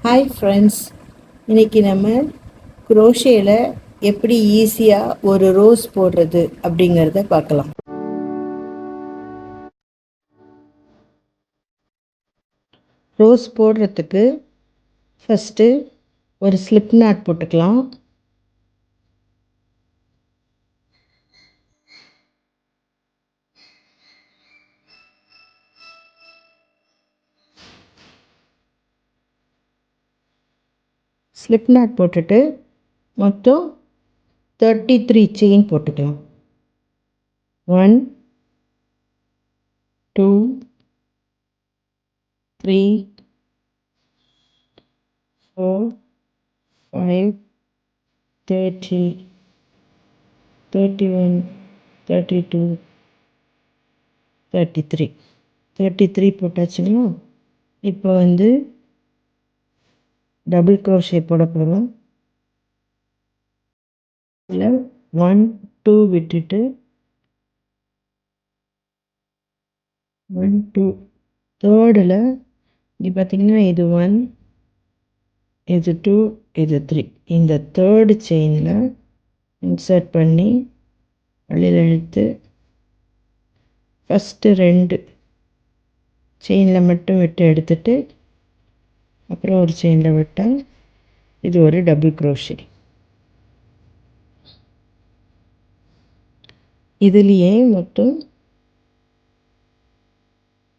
Hi friends, இன்றைக்கி நம்ம குரோஷேயில் எப்படி ஈஸியாக ஒரு ரோஸ் போடுறது அப்படிங்கிறத பார்க்கலாம். ரோஸ் போடுறதுக்கு ஃபஸ்ட்டு ஒரு ஸ்லிப் நாட் போட்டுக்கலாம். ஸ்லிப் நாட் போட்டுட்டு மொத்தம் 33 செயின் போட்டுக்கலாம். 1 2 3 4 5 30 31 32 33 போட்டாச்சுங்களா? இப்போ வந்து டபுள் க்ரோஷே போட போகிறோம். இதில் 1 2 விட்டுட்டு 1 2 தேர்டில் இங்கே பார்த்திங்கன்னா இது 1 இது 2 இது 3 இந்த தேர்டு செயினில் இன்சர்ட் பண்ணி வெளியில் இழுத்து ஃபஸ்ட்டு 2 செயினில் மட்டும் விட்டு எடுத்துட்டு அப்புறம் ஒரு செயினில் விட்டால் இது ஒரு டபுள் க்ரோஷே. இதுலேயே மொத்தம்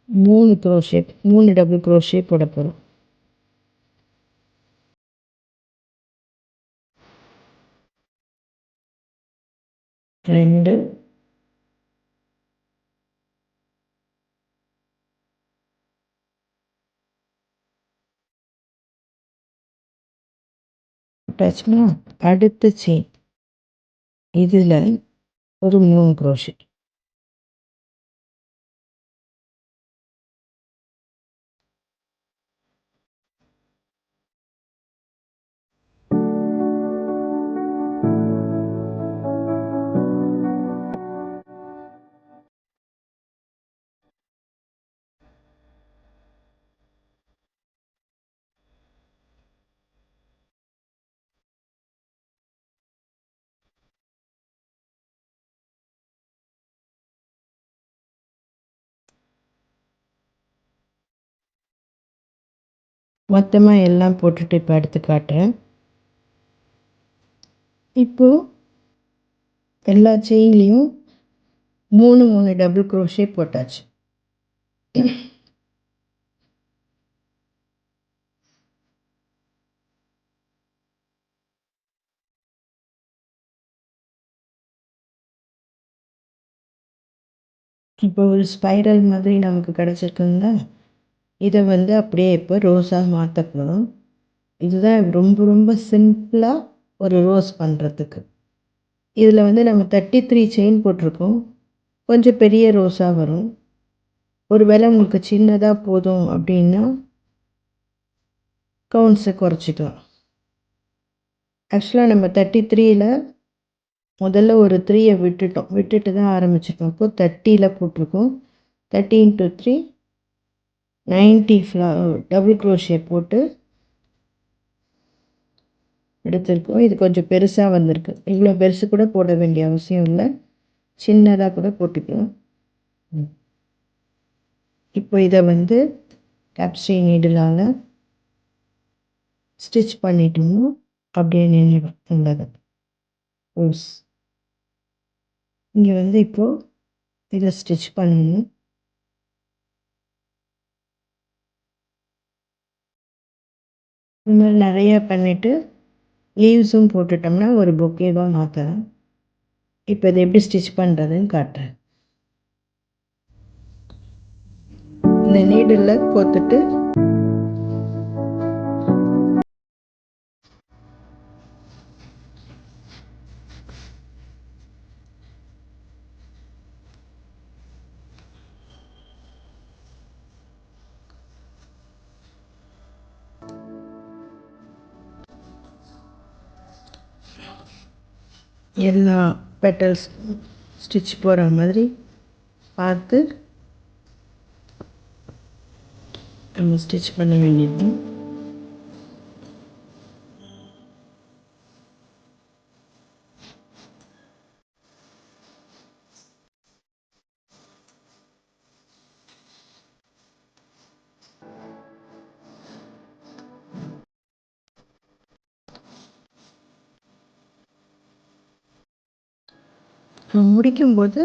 3 டபுள் க்ரோஷே போட போகிறோம். ரெண்டு போட்டாச்சுன்னா அடுத்த செயின் இதில் ஒரு 3 க்ரோஷே. மொத்தமாக எல்லாம் போட்டுட்டு இப்போ எடுத்து காட்டுறேன். இப்போது எல்லா செயின்லேயும் 3 டபுள் க்ரோஷே போட்டாச்சு. இப்போ ஒரு ஸ்பைரல் மாதிரி நமக்கு கிடச்சிருக்குங்க. இதை வந்து அப்படியே இப்போ ரோஸாக மாற்றப்படும். இதுதான் ரொம்ப ரொம்ப சிம்பிளாக ஒரு ரோஸ் பண்ணுறதுக்கு. இதில் வந்து நம்ம 33 செயின் போட்டிருக்கோம். கொஞ்சம் பெரிய ரோஸாக வரும். ஒரு வேளை உங்களுக்கு சின்னதாக போதும் அப்படின்னா கவுண்ட்ஸை குறைச்சிக்கலாம். ஆக்சுவலாக நம்ம 33ல் முதல்ல ஒரு 3 விட்டுட்டு தான் ஆரம்பிச்சிருக்கோம். இப்போது 30ல் போட்டிருக்கோம். 30 × 3 90 டபுள் க்ரோஷே போட்டு எடுத்திருக்கோம். இது கொஞ்சம் பெருசாக வந்திருக்கு. இவ்வளோ பெருசு கூட போட வேண்டிய அவசியம் இல்லை, சின்னதாக கூட போட்டுக்கலாம். இப்போ இதை வந்து கேப்ஸ்டி நீடிலால் ஸ்டிச் பண்ணிட்டோம்னா அப்படியே நின்றுடும். உள்ளது ரோஸ் இங்கே வந்து இப்போது இதை ஸ்டிச் பண்ணணும். இந்த மாதிரி நிறைய பண்ணிவிட்டு லீவ்ஸும் போட்டுட்டோம்னா ஒரு பொக்கேவாக மாற்றலாம். இப்போ இதை எப்படி ஸ்டிச் பண்ணுறதுன்னு காட்டுறேன். இந்த நீடில் கோத்துட்டு எல்லா பெட்டல்ஸ் ஸ்டிச் போகிற மாதிரி பார்த்து நம்ம ஸ்டிச் பண்ண வேண்டியது. முடிக்கும்போது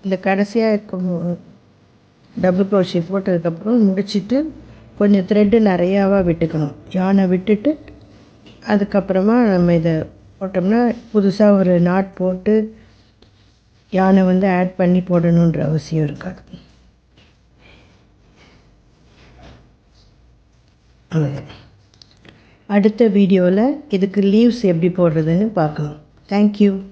இந்த கடைசியாக இருக்கும் டபுள் க்ரோஷே போட்டதுக்கப்புறம் முடிச்சுட்டு கொஞ்சம் த்ரெட்டு நிறையாவா விட்டுக்கணும். யானை விட்டுட்டு அதுக்கப்புறமா நம்ம இதை போட்டோம்னா புதுசாக ஒரு நாட் போட்டு யானை ஆட் பண்ணி போடணுன்ற அவசியம் இருக்காது. அடுத்த வீடியோவில் இதுக்கு லீவ்ஸ் எப்படி போடுறதுன்னு பார்க்கலாம். தேங்க்யூ.